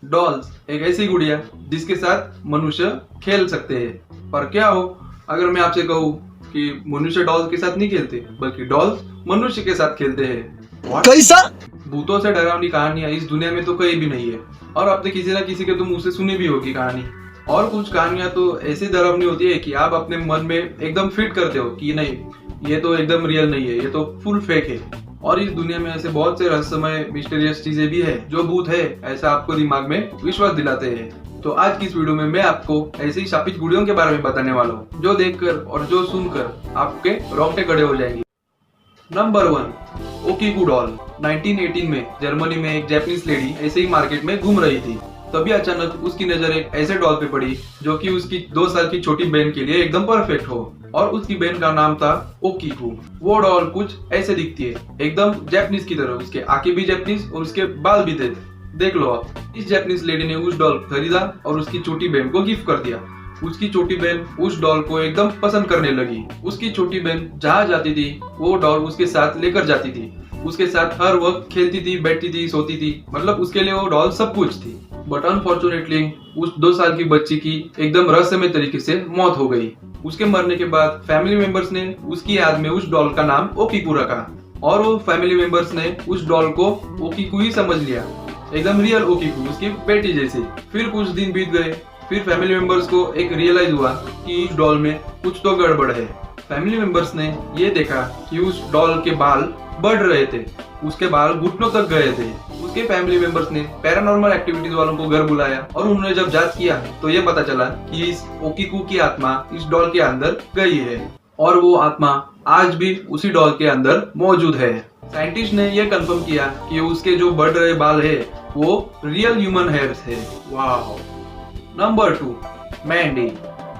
Dolls एक ऐसी गुड़िया जिसके साथ मनुष्य खेल सकते हैं। पर क्या हो अगर मैं आपसे कहूँ कि मनुष्य डॉल्स के साथ नहीं खेलते बल्कि डॉल्स मनुष्य के साथ खेलते हैं। What? कैसा? भूतों से डरावनी कहानियां इस दुनिया में तो कहीं भी नहीं है और आपने किसी ना किसी के तो मुंह से सुनी भी होगी कहानी। और कुछ कहानियां तो ऐसी डरावनी होती है कि आप अपने मन में एकदम फिट करते हो कि नहीं, ये तो एकदम रियल नहीं है, ये तो फुल फेक है। और इस दुनिया में ऐसे बहुत से रहस्यमय मिस्टीरियस चीजें भी है जो भूत है ऐसा आपको दिमाग में विश्वास दिलाते हैं। तो आज की इस वीडियो में मैं आपको ऐसी शापित गुड़ियों के बारे में बताने वाला हूँ जो देखकर और जो सुनकर आपके रोंगटे खड़े हो जाएंगे। Number 1, ओकीकू doll. 1918 में जर्मनी में एक जापानीज लेडी ऐसे ही मार्केट में घूम रही थी। तभी अचानक उसकी नजर एक ऐसे डॉल पे पड़ी जो कि उसकी 2 साल की छोटी बहन के लिए एकदम परफेक्ट हो और उसकी बहन का नाम था ओकीकू। वो डॉल कुछ ऐसे दिखती है, एकदम जापानीज की तरह। उसके आंखें भी जापानीज और उसके बाल भी थे। देख लो आप, इस जापानीज लेडी ने उस डॉल खरीदा और उसकी छोटी बहन को गिफ्ट कर दिया। उसकी छोटी बहन उस डॉल को एकदम पसंद करने लगी। उसकी छोटी बहन जहाँ जाती थी वो डॉल उसके साथ लेकर जाती थी। उसके साथ हर वक्त खेलती थी, बैठती थी, सोती थी, मतलब उसके लिए वो डॉल सब कुछ थी। बट अनफॉर्चुनेटली उस 2 साल की बच्ची की एकदम रहस्यमय तरीके से मौत हो गई। उसके मरने के बाद फैमिली मेंबर्स ने उसकी याद में उस डॉल का नाम ओकीकू रखा और वो फैमिली मेंबर्स ने उस डॉल को ओकीकू ही समझ लिया, एकदम रियल ओकीकू, उसकी बेटी जैसी। फिर कुछ दिन बीत गए, फिर फैमिली मेंबर्स को एक रियलाइज हुआ कि इस डॉल में कुछ तो गड़बड़ है। फैमिली मेंबर्स ने ये देखा कि उस डॉल के बाल बढ़ रहे थे, उसके बाल घुटनों तक गए थे। उसके फैमिली मेंबर्स ने पैरानॉर्मल एक्टिविटीज वालों को घर बुलाया और उन्होंने जब जांच किया तो ये पता चला कि इस ओकीकू की आत्मा इस डॉल के अंदर गई है और वो आत्मा आज भी उसी डॉल के अंदर मौजूद है। साइंटिस्ट ने यह कंफर्म किया कि उसके जो बढ़ रहे बाल है वो रियल ह्यूमन हेयर्स है। वाह। नंबर 2, मैंडी।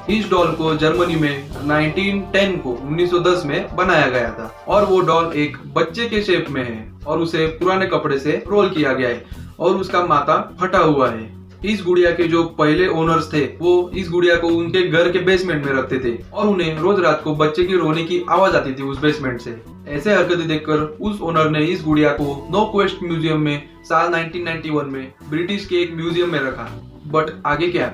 इस डॉल को जर्मनी में 1910 में बनाया गया था और वो डॉल एक बच्चे के शेप में है और उसे पुराने कपड़े से रोल किया गया है और उसका माथा फटा हुआ है। इस गुड़िया के जो पहले ओनर्स थे वो इस गुड़िया को उनके घर के बेसमेंट में रखते थे और उन्हें रोज रात को बच्चे की रोने की आवाज आती थी उस बेसमेंट से। ऐसे हरकतें देखकर उस ओनर ने इस गुड़िया को नो क्वेस्ट म्यूजियम में साल 1991 में ब्रिटिश के एक म्यूजियम में रखा। बट आगे क्या,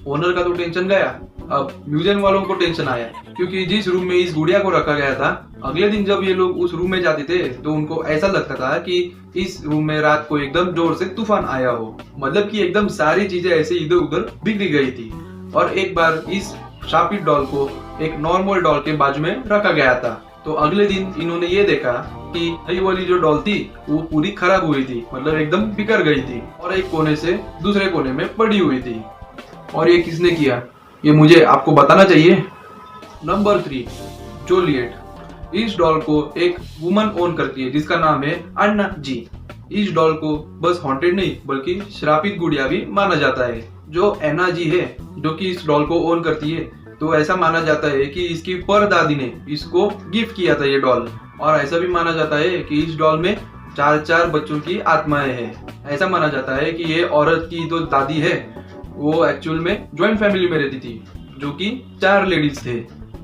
ओनर का तो टेंशन गया, अब म्यूजियम वालों को टेंशन आया क्योंकि जिस रूम में इस गुड़िया को रखा गया था अगले दिन जब ये लोग उस रूम में जाते थे तो उनको ऐसा लगता था कि इस रूम में रात को एकदम जोर से तूफान आया हो, मतलब कि एकदम सारी चीजें ऐसे इधर उधर बिगड़ी गई थी। और एक बार इस शापित डॉल को एक नॉर्मल डॉल के बाजू में रखा गया था तो अगले दिन इन्होंने ये देखा कि नई वाली जो डॉल थी वो पूरी खराब हुई थी, मतलब एकदम बिखर गई थी और एक कोने से दूसरे कोने में पड़ी हुई थी। और ये किसने किया ये मुझे आपको बताना चाहिए। Number 3, Juliet. इस डॉल को एक वुमन ओन करती है जिसका नाम है अन्ना जी। इस डॉल को बस हॉन्टेड नहीं बल्कि श्रापित गुड़िया भी माना जाता है। जो एना जी है जो कि इस डॉल को ओन करती है तो ऐसा माना जाता है कि इसकी परदादी ने इसको गिफ्ट किया था ये डॉल। और ऐसा भी माना जाता है कि इस डॉल में 4 बच्चों की आत्माएं हैं। ऐसा माना जाता है कि ये औरत की जो दादी है वो एक्चुअल में ज्वाइंट फैमिली में रहती थी जो कि 4 लेडीज थे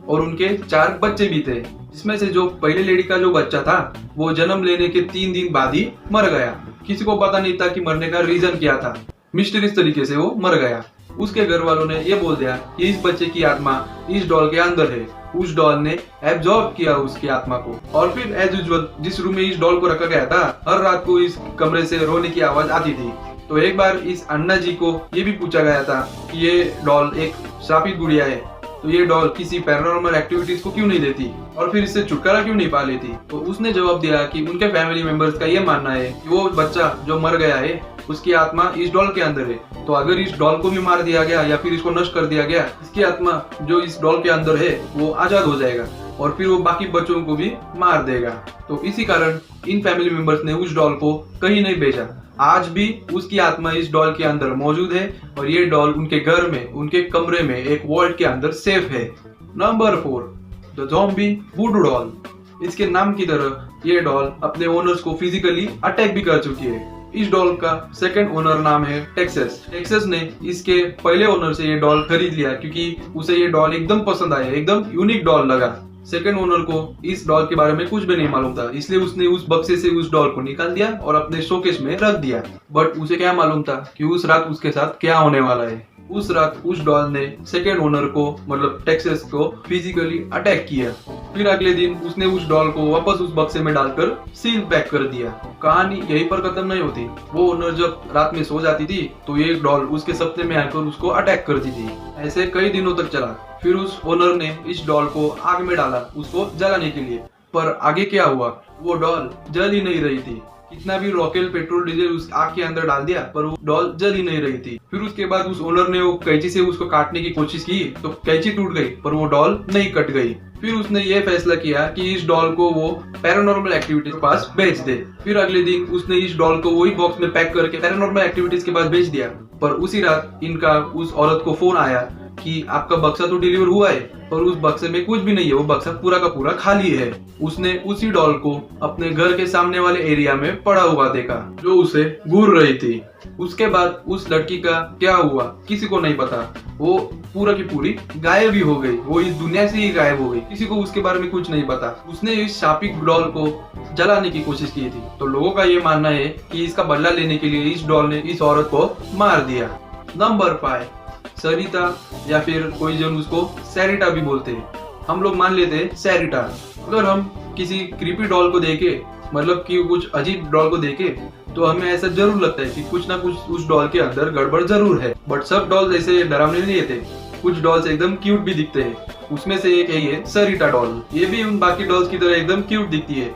और उनके 4 बच्चे भी थे। इसमें से जो पहले लेडी का जो बच्चा था वो जन्म लेने के 3 दिन बाद ही मर गया। किसी को पता नहीं था कि मरने का रीजन क्या था, मिस्टीरियस तरीके से वो मर गया। उसके घर वालों ने ये बोल दिया कि इस बच्चे की आत्मा इस डॉल के अंदर है। उस डॉल ने एब्जॉर्ब किया उसकी आत्मा को और फिर एज यूजुअल जिस रूम में इस डॉल को रखा गया था हर रात को इस कमरे से रोने की आवाज आती थी। तो एक बार इस अन्ना जी को ये भी पूछा गया था कि ये डॉल एक श्रापित गुड़िया है तो ये डॉल किसी पैरानॉर्मल एक्टिविटीज को क्यों नहीं देती और फिर इससे छुटकारा क्यों नहीं पा लेती। तो उसने जवाब दिया कि उनके फैमिली मेंबर्स का ये मानना है कि वो बच्चा जो मर गया है उसकी आत्मा इस डॉल के अंदर है, तो अगर इस डॉल को भी मार दिया गया या फिर इसको नष्ट कर दिया गया इसकी आत्मा जो इस डॉल के अंदर है वो आजाद हो जाएगा और फिर वो बाकी बच्चों को भी मार देगा। तो इसी कारण इन फैमिली मेंबर्स ने उस डॉल को कहीं नहीं भेजा। आज भी उसकी आत्मा इस डॉल के अंदर मौजूद है और ये डॉल उनके घर में उनके कमरे में एक वॉल्ट के अंदर सेफ है। Number 4, the zombie वुडू doll. इसके नाम की तरह ये डॉल अपने ओनर्स को फिजिकली अटैक भी कर चुकी है। इस डॉल का सेकंड ओनर नाम है टेक्सास। टेक्सास ने इसके पहले ओनर से ये डॉल खरीद लिया क्योंकि उसे ये डॉल एकदम पसंद आया, एकदम यूनिक डॉल लगा। सेकंड ओनर को इस डॉल के बारे में कुछ भी नहीं मालूम था, इसलिए उसने उस बक्से से उस डॉल को निकाल दिया और अपने शोकेस में रख दिया। बट उसे क्या मालूम था कि उस रात उसके साथ क्या होने वाला है। उस रात उस डॉल ने सेकेंड ओनर को मतलब टेक्सास को फिजिकली अटैक किया। फिर अगले दिन उसने उस डॉल को वापस उस बक्से में डालकर सील पैक कर दिया। कहानी यहीं पर खत्म नहीं होती। वो ओनर जब रात में सो जाती थी तो ये डॉल उसके सपने में आकर उसको अटैक करती थी। ऐसे कई दिनों तक चला। फिर उस ओनर ने इस डॉल को आग में डाला उसको जलाने के लिए। पर आगे क्या हुआ, वो डॉल जल ही नहीं रही थी। कितना भी रॉकेल पेट्रोल डीजल उस आग के अंदर डाल दिया पर वो डॉल जल ही नहीं रही थी। फिर उसके बाद उस ओनर ने वो कैंची से उसको काटने की कोशिश की तो कैंची टूट गई पर वो डॉल नहीं कट गई। फिर उसने ये फैसला किया कि इस डॉल को वो पैरानॉर्मल एक्टिविटीज के पास भेज दे। फिर अगले दिन उसने इस डॉल को वही बॉक्स में पैक करके पैरानॉर्मल एक्टिविटीज के पास भेज दिया। पर उसी रात इनका उस औरत को फोन आया कि आपका बक्सा तो डिलीवर हुआ है पर उस बक्से में कुछ भी नहीं है, वो बक्सा पूरा का पूरा खाली है। उसने उसी डॉल को अपने घर के सामने वाले एरिया में पड़ा हुआ देखा जो उसे घूर रही थी। उसके बाद उस लड़की का क्या हुआ किसी को नहीं पता। वो पूरा की पूरी गायब ही हो गई, वो इस दुनिया से ही गायब हो गई। किसी को उसके बारे में कुछ नहीं पता। उसने इस शापिक डॉल को जलाने की कोशिश की थी तो लोगों का ये मानना है कि इसका बदला लेने के लिए इस डॉल ने इस औरत को मार दिया। नंबर 5, सरिता या फिर कोई जन उसको सैरिटा भी बोलते हैं। हम लोग मान लेते हैं सैरिटा। अगर हम किसी क्रीपी डॉल को देखे मतलब कि कुछ अजीब डॉल को देखे तो हमें ऐसा जरूर लगता है कि कुछ ना कुछ उस डॉल के अंदर गड़बड़ जरूर है। बट सब डॉल्स ऐसे डरावने नहीं रहते। कुछ डॉल्स एकदम क्यूट भी दिखते हैं। उसमें से एक है ये सरिटा डॉल। ये भी उन बाकी डॉल्स की तरह एकदम क्यूट दिखती है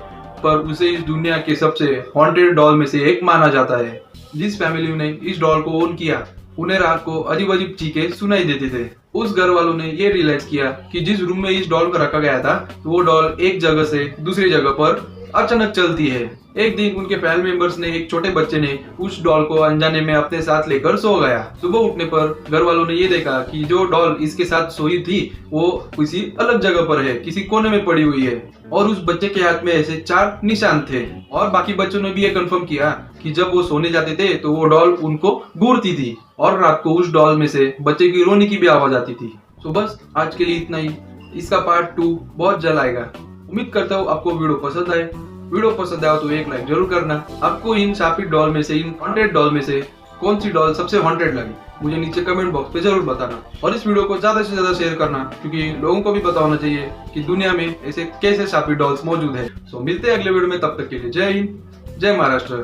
पर उसे इस दुनिया के सबसे हॉन्टेड डॉल में से एक माना जाता है। जिस फैमिली ने इस डॉल को ओन किया उन्हें रात को अजीब अजीब चीखें सुनाई देते थे। उस घर वालों ने ये रियलाइज किया कि जिस रूम में इस डॉल को रखा गया था तो वो डॉल एक जगह से दूसरी जगह पर अचानक चलती है। एक दिन उनके फैमिली मेंबर्स ने एक छोटे बच्चे ने उस डॉल को अनजाने में अपने साथ लेकर सो गया। सुबह उठने पर घर वालों ने ये देखा कि जो डॉल इसके साथ सोई थी वो किसी अलग जगह पर है, किसी कोने में पड़ी हुई है और उस बच्चे के हाथ में ऐसे 4 निशान थे। और बाकी बच्चों ने भी ये कंफर्म किया कि जब वो सोने जाते थे तो वो डॉल उनको घूरती थी और रात को उस डॉल में से बच्चे की रोने की भी आवाज आती थी। तो बस आज के लिए इतना ही। इसका पार्ट 2 बहुत जल्द आएगा। उम्मीद करता हूँ आपको वीडियो पसंद आए। वीडियो पसंद आया तो एक लाइक जरूर करना। आपको इन शापिक डॉल में से, इन हॉन्टेड डॉल में से कौन सी डॉल सबसे हॉन्टेड लगी मुझे नीचे कमेंट बॉक्स पे जरूर बताना। और इस वीडियो को ज्यादा से ज्यादा शेयर करना क्योंकि लोगों को भी पता होना चाहिए कि दुनिया में ऐसे कैसे शापिक डॉल्स मौजूद है। सो मिलते हैं अगले वीडियो में, तब तक के लिए जय हिंद, जय महाराष्ट्र।